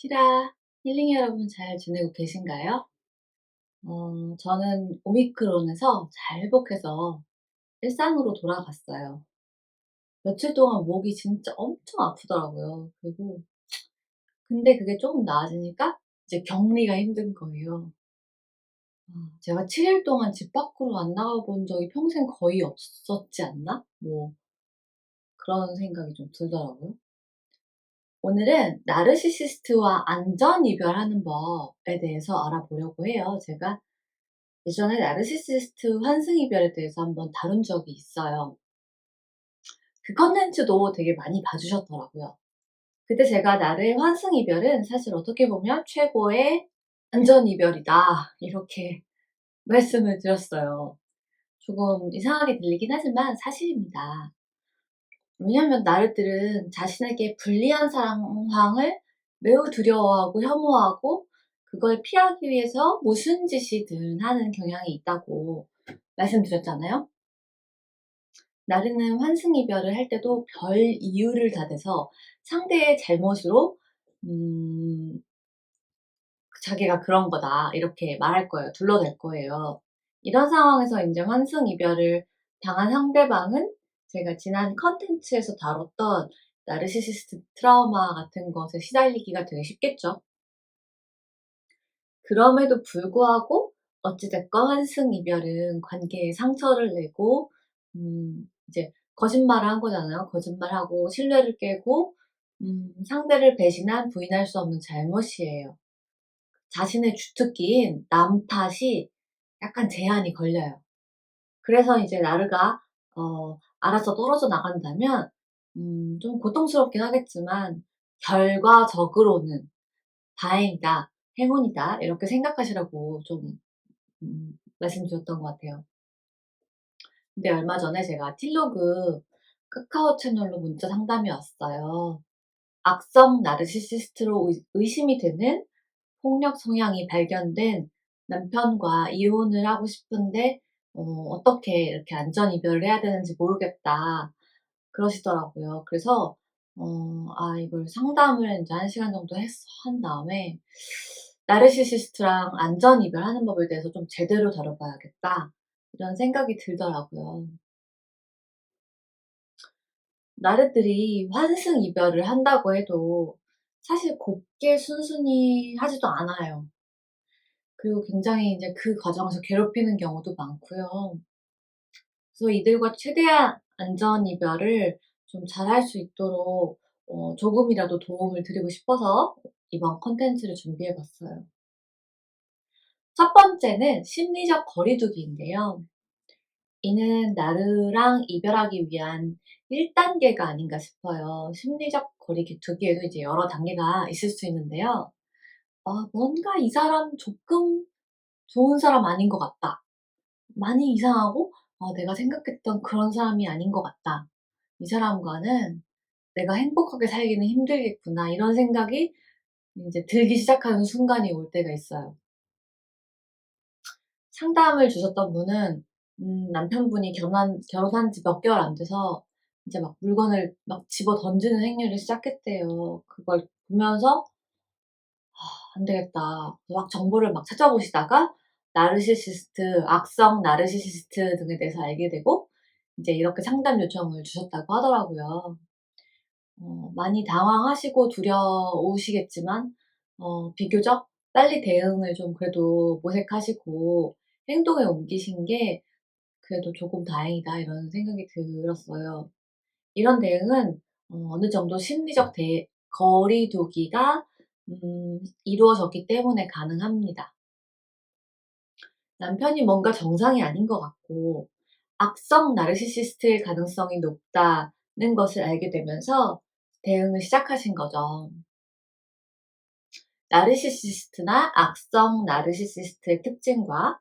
티라, 힐링 여러분 잘 지내고 계신가요? 저는 오미크론에서 잘 회복해서 일상으로 돌아갔어요. 며칠 동안 목이 진짜 엄청 아프더라고요. 근데 그게 조금 나아지니까 이제 격리가 힘든 거예요. 제가 7일 동안 집 밖으로 안 나가 본 적이 평생 거의 없었지 않나? 뭐 그런 생각이 좀 들더라고요. 오늘은 나르시시스트와 안전 이별하는 법에 대해서 알아보려고 해요. 제가 예전에 나르시시스트 환승 이별에 대해서 한번 다룬 적이 있어요. 그 컨텐츠도 되게 많이 봐주셨더라고요. 그때 제가 나를 환승 이별은 사실 어떻게 보면 최고의 안전 이별이다, 이렇게 말씀을 드렸어요. 조금 이상하게 들리긴 하지만 사실입니다. 왜냐하면 나르들은 자신에게 불리한 상황을 매우 두려워하고 혐오하고 그걸 피하기 위해서 무슨 짓이든 하는 경향이 있다고 말씀드렸잖아요. 나르는 환승 이별을 할 때도 별 이유를 다 대서 상대의 잘못으로 음 자기가 그런 거다 이렇게 말할 거예요. 둘러댈 거예요. 이런 상황에서 인제 환승 이별을 당한 상대방은 제가 지난 컨텐츠에서 다뤘던 나르시시스트 트라우마 같은 것에 시달리기가 되게 쉽겠죠. 그럼에도 불구하고 어찌 됐건 환승 이별은 관계에 상처를 내고 이제 거짓말을 한 거잖아요. 거짓말하고 신뢰를 깨고 상대를 배신한 부인할 수 없는 잘못이에요. 자신의 주특기인 남 탓이 약간 제한이 걸려요. 그래서 이제 나르가 알아서 떨어져 나간다면 좀 고통스럽긴 하겠지만 결과적으로는 '다행이다. 행운이다.' 이렇게 생각하시라고 좀 말씀드렸던 것 같아요. 근데 얼마 전에 제가 틸로그 카카오 채널로 문자 상담이 왔어요. 악성 나르시시스트로 의심이 되는 폭력 성향이 발견된 남편과 이혼을 하고 싶은데 어떻게 이렇게 안전 이별을 해야 되는지 모르겠다 그러시더라고요. 그래서 이걸 상담을 인제 1 시간 정도 한 다음에 '나르시시스트랑 안전 이별하는 법에 대해서 좀 제대로 다뤄봐야겠다.' 이런 생각이 들더라고요. 나르들이 환승 이별을 한다고 해도 사실 곱게 순순히 하지도 않아요. 그리고 굉장히 인제 그 과정에서 괴롭히는 경우도 많고요. 그래서 이들과 최대한 안전 이별을 좀 잘할 수 있도록 조금이라도 도움을 드리고 싶어서 이번 콘텐츠를 준비해 봤어요. 첫 번째는 심리적 거리두기인데요. 이는 나르랑 이별하기 위한 1 단계가 아닌가 싶어요. 심리적 거리두기에도 이제 여러 단계가 있을 수 있는데요. 뭔가 '이 사람 조금 좋은 사람 아닌 것 같다.' 많이 이상하고 '내가 생각했던 그런 사람이 아닌 것 같다. 이 사람과는 내가 행복하게 살기는 힘들겠구나.' 이런 생각이 인제 들기 시작하는 순간이 올 때가 있어요. 상담을 주셨던 분은 남편분이 결혼한 지 몇 개월 안 돼서 이제 막 물건을 막 집어 던지는 행위를 시작했대요. 그걸 보면서 '안 되겠다.' 막 정보를 막 찾아보시다가 나르시시스트, 악성 나르시시스트 등에 대해서 알게 되고 인제 이렇게 상담 요청을 주셨다고 하더라고요. 많이 당황하시고 두려우시겠지만 비교적 빨리 대응을 좀 그래도 모색하시고 행동에 옮기신 게 그래도 '조금 다행이다.' 이런 생각이 들었어요. 이런 대응은 어느 정도 심리적 거리두기가 이루어졌기 때문에 가능합니다. 남편이 뭔가 정상이 아닌 것 같고 악성 나르시시스트일 가능성이 높다는 것을 알게 되면서 대응을 시작하신 거죠. 나르시시스트나 악성 나르시시스트의 특징과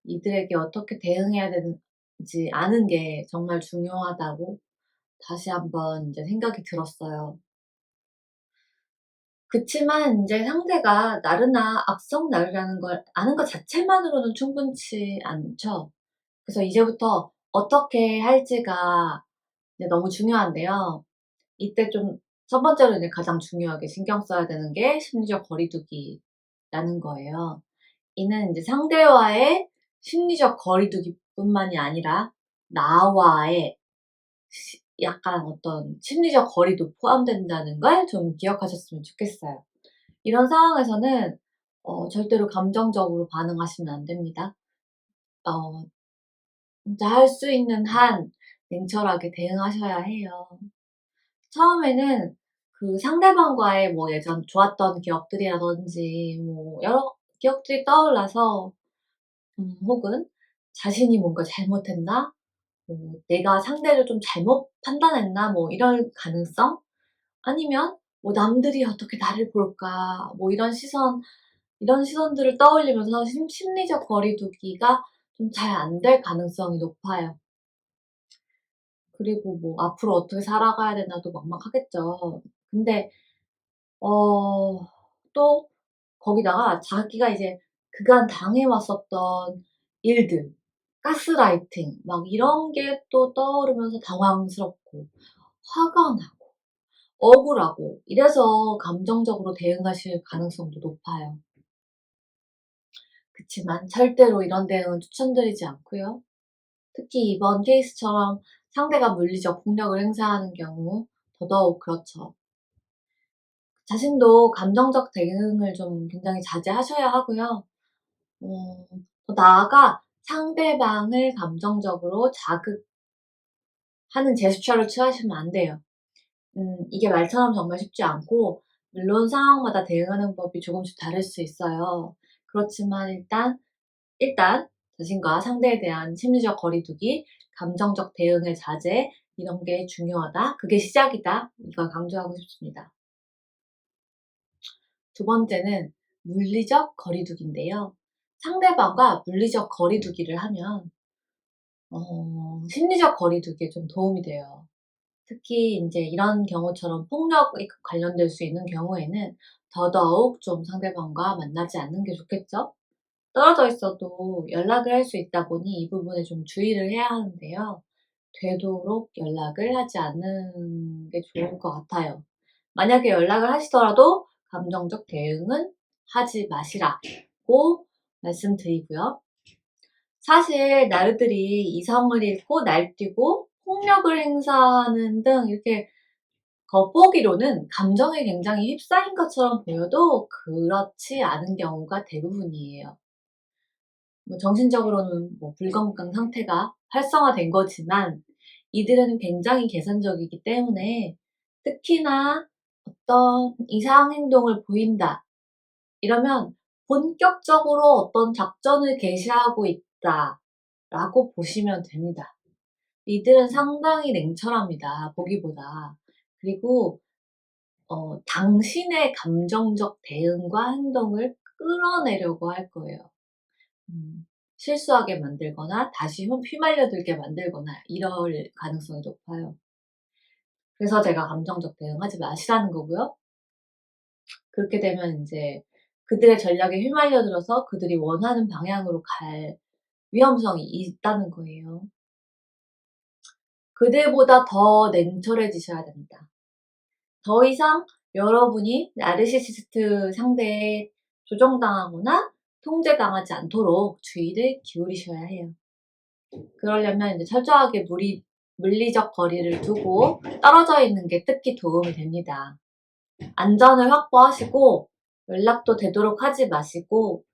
이들에게 어떻게 대응해야 되는지 아는 게 정말 중요하다고 다시 한번 이제 생각이 들었어요. 그치만 인제 상대가 나르나 악성 나르라는 걸 아는 것 자체만으로는 충분치 않죠. 그래서 이제부터 어떻게 할지가 이제 너무 중요한데요. 이때 좀 첫 번째로 이제 가장 중요하게 신경 써야 되는 게 심리적 거리두기라는 거예요. 이는 인제 상대와의 심리적 거리두기뿐만이 아니라 나와의 약간 어떤 심리적 거리도 포함된다는 걸 좀 기억하셨으면 좋겠어요. 이런 상황에서는 절대로 감정적으로 반응하시면 안 됩니다. 어 진짜 할 수 있는 한 냉철하게 대응하셔야 해요. 처음에는 그 상대방과의 뭐 예전 좋았던 기억들이라든지 뭐 여러 기억들이 떠올라서 혹은 자신이 뭔가 잘못했나? 뭐 내가 상대를 좀 잘못 판단했나? 뭐 이럴 가능성? 아니면 뭐 '남들이 어떻게 나를 볼까?' 뭐 이런 시선들을 떠올리면서 심리적 거리두기가 좀 잘 안 될 가능성이 높아요. 그리고 뭐 '앞으로 어떻게 살아가야 되나.'도 막막하겠죠. 근데 또 거기다가 자기가 이제 그간 당해 왔었던 일들, 가스라이팅 막 이런 게 또 떠오르면서 당황스럽고 화가 나고 억울하고 이래서 감정적으로 대응하실 가능성도 높아요. 그치만 절대로 이런 대응은 추천드리지 않고요. 특히 이번 케이스처럼 상대가 물리적 폭력을 행사하는 경우 더더욱 그렇죠. 자신도 감정적 대응을 좀 굉장히 자제하셔야 하고요. 어 더 나아가 상대방을 감정적으로 자극하는 제스처를 취하시면 안 돼요. 이게 말처럼 정말 쉽지 않고 물론 상황마다 대응하는 법이 조금씩 다를 수 있어요. 그렇지만 일단 자신과 상대에 대한 심리적 거리두기, 감정적 대응의 자제 이런 게 중요하다. 그게 시작이다. 이걸 강조하고 싶습니다. 두 번째는 물리적 거리두기인데요. 상대방과 물리적 거리두기를 하면 심리적 거리두기에 좀 도움이 돼요. 특히 인제 이런 경우처럼 폭력이 관련될 수 있는 경우에는 더더욱 좀 상대방과 만나지 않는 게 좋겠죠? 떨어져 있어도 연락을 할 수 있다 보니 이 부분에 좀 주의를 해야 하는데요. 되도록 연락을 하지 않는 게 좋을 것 같아요. 만약에 연락을 하시더라도 감정적 대응은 하지 마시라고 말씀드리고요. 사실 나르들이 이성을 잃고 날뛰고 폭력을 행사하는 등 이렇게 겉보기로는 감정에 굉장히 휩싸인 것처럼 보여도 그렇지 않은 경우가 대부분이에요. 뭐 정신적으로는 뭐 불건강 상태가 활성화된 거지만 이들은 굉장히 계산적이기 때문에 특히나 어떤 이상 행동을 보인다 이러면 본격적으로 어떤 작전을 개시하고 있다라고 보시면 됩니다. 이들은 상당히 냉철합니다, 보기보다. 그리고 당신의 감정적 대응과 행동을 끌어내려고 할 거예요. 실수하게 만들거나 다시 휘말려들게 만들거나 이럴 가능성이 높아요. 그래서 제가 감정적 대응하지 마시라는 거고요. 그렇게 되면 인제 그들의 전략에 휘말려들어서 그들이 원하는 방향으로 갈 위험성이 있다는 거예요. 그들보다 더 냉철해지셔야 됩니다. 더 이상 여러분이 나르시시스트 상대에 조종당하거나 통제당하지 않도록 주의를 기울이셔야 해요. 그러려면 이제 철저하게 물리적 거리를 두고 떨어져 있는 게 특히 도움이 됩니다. 안전을 확보하시고 연락도 되도록 하지 마시고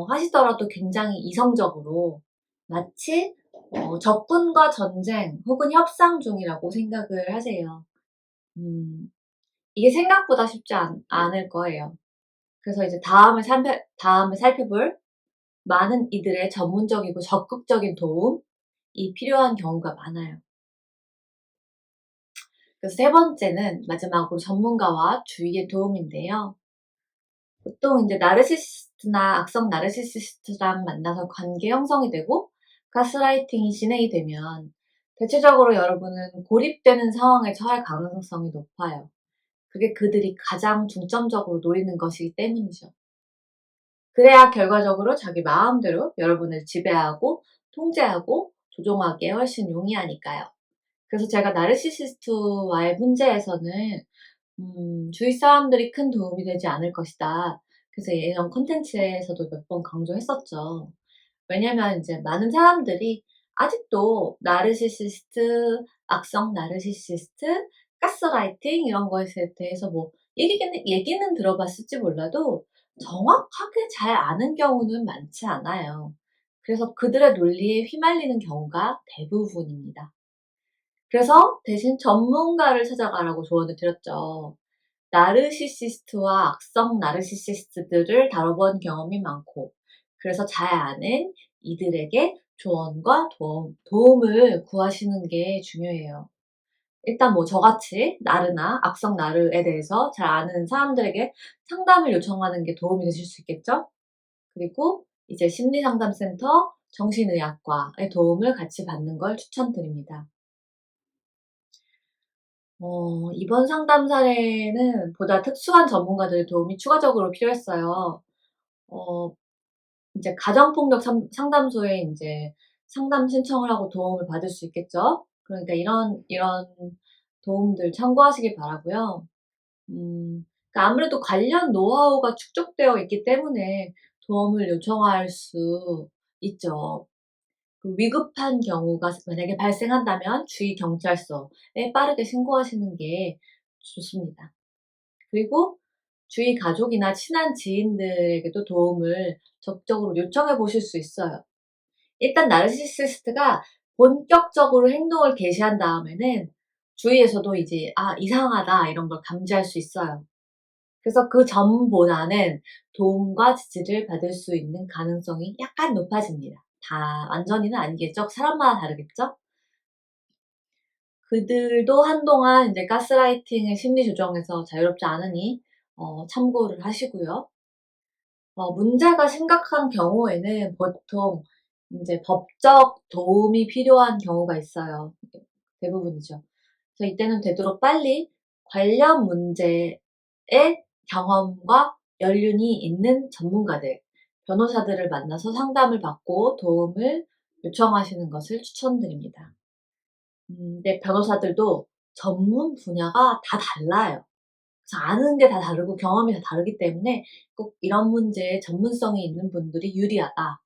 하시더라도 굉장히 이성적으로 마치 적군과 전쟁 혹은 협상 중이라고 생각을 하세요. 음 이게 생각보다 쉽지 않을 거예요. 그래서 이제 다음에 살펴볼 많은 이들의 전문적이고 적극적인 도움이 필요한 경우가 많아요. 그래서 세 번째는 마지막으로 전문가와 주위의 도움인데요. 보통 이제 나르시시스트나 악성 나르시시스트랑 만나서 관계 형성이 되고 가스라이팅이 진행이 되면 대체적으로 여러분은 고립되는 상황에 처할 가능성이 높아요. 그게 그들이 가장 중점적으로 노리는 것이기 때문이죠. 그래야 결과적으로 자기 마음대로 여러분을 지배하고 통제하고 조종하기에 훨씬 용이하니까요. 그래서 제가 나르시시스트와의 문제에서는 주위 사람들이 큰 도움이 되지 않을 것이다. 그래서 이런 콘텐츠에서도 몇 번 강조했었죠. 왜냐면 이제 많은 사람들이 아직도 나르시시스트, 악성 나르시시스트, 가스라이팅 이런 것에 대해서 뭐 얘기는 들어봤을지 몰라도 정확하게 잘 아는 경우는 많지 않아요. 그래서 그들의 논리에 휘말리는 경우가 대부분입니다. 그래서 대신 전문가를 찾아가라고 조언을 드렸죠. 나르시시스트와 악성 나르시시스트들을 다뤄본 경험이 많고, 그래서 잘 아는 이들에게 조언과 도움을 구하시는 게 중요해요. 일단 뭐 저같이 나르나 악성 나르에 대해서 잘 아는 사람들에게 상담을 요청하는 게 도움이 되실 수 있겠죠? 그리고 이제 심리상담센터, 정신의학과의 도움을 같이 받는 걸 추천드립니다. 이번 상담 사례는 보다 특수한 전문가들의 도움이 추가적으로 필요했어요. 어 인제 가정폭력 상담소에 인제 상담 신청을 하고 도움을 받을 수 있겠죠. 그러니까 이런 도움들 참고하시길 바라고요. 그러니까 아무래도 관련 노하우가 축적되어 있기 때문에 도움을 요청할 수 있죠. 그 위급한 경우가 만약에 발생한다면 주의 경찰서에 빠르게 신고하시는 게 좋습니다. 그리고 주위 가족이나 친한 지인들에게도 도움을 적극적으로 요청해 보실 수 있어요. 일단 나르시시스트가 본격적으로 행동을 개시한 다음에는 주위에서도 이제 '아 이상하다.' 이런 걸 감지할 수 있어요. 그래서 그 전보다는 도움과 지지를 받을 수 있는 가능성이 약간 높아집니다. 다 완전히는 아니겠죠. 사람마다 다르겠죠. 그들도 한동안 인제 가스라이팅의 심리 조정에서 자유롭지 않으니 참고를 하시고요. 문제가 심각한 경우에는 보통 인제 법적 도움이 필요한 경우가 있어요. 대부분이죠. 그래서 이때는 되도록 빨리 관련 문제의 경험과 연륜이 있는 전문가들, 변호사들을 만나서 상담을 받고 도움을 요청하시는 것을 추천드립니다. 근데 변호사들도 전문 분야가 다 달라요. 그래서 아는 게 다 다르고 경험이 다 다르기 때문에 꼭 이런 문제에 전문성이 있는 분들이 유리하다.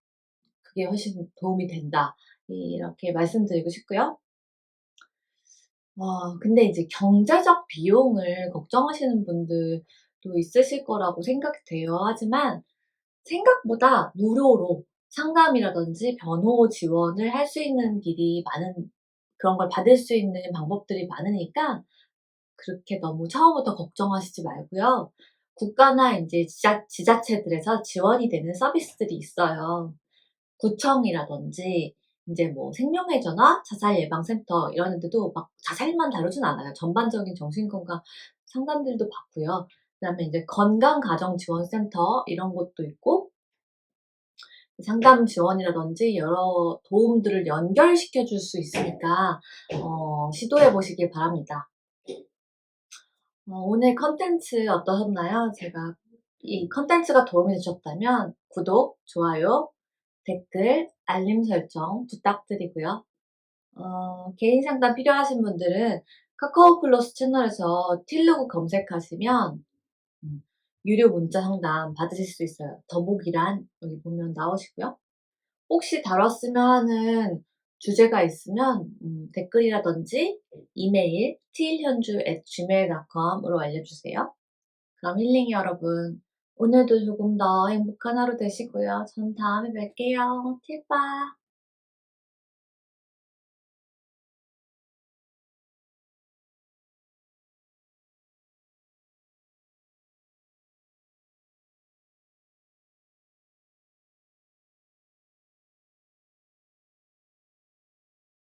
그게 훨씬 도움이 된다. 이렇게 말씀드리고 싶고요. 근데 이제 경제적 비용을 걱정하시는 분들도 있으실 거라고 생각이 돼요. 하지만 생각보다 무료로 상담이라든지 변호 지원을 할 수 있는 길이 그런 걸 받을 수 있는 방법들이 많으니까 그렇게 너무 처음부터 걱정하시지 말고요. 국가나 인제 지자체들에서 지원이 되는 서비스들이 있어요. 구청이라든지 인제 뭐 생명의전화, 자살예방센터 이런 데도 막 자살만 다루진 않아요. 전반적인 정신건강 상담들도 받고요. 그다음에 인제 건강가정지원센터 이런 곳도 있고 상담 지원이라든지 여러 도움들을 연결시켜 줄 수 있으니까 시도해 보시길 바랍니다. 오늘 컨텐츠 어떠셨나요? 제가 이 컨텐츠가 도움이 되셨다면 구독, 좋아요, 댓글, 알림 설정 부탁드리고요. 개인 상담 필요하신 분들은 카카오 플러스 채널에서 틸루고 검색하시면 유료 문자 상담 받으실 수 있어요. 더보기란 여기 보면 나오시고요. 혹시 다뤘으면 하는 주제가 있으면 댓글이라든지 이메일 tilhyunju@gmail.com으로 알려주세요. 그럼 힐링이 여러분, 오늘도 조금 더 행복한 하루 되시고요. 전 다음에 뵐게요. 틸바.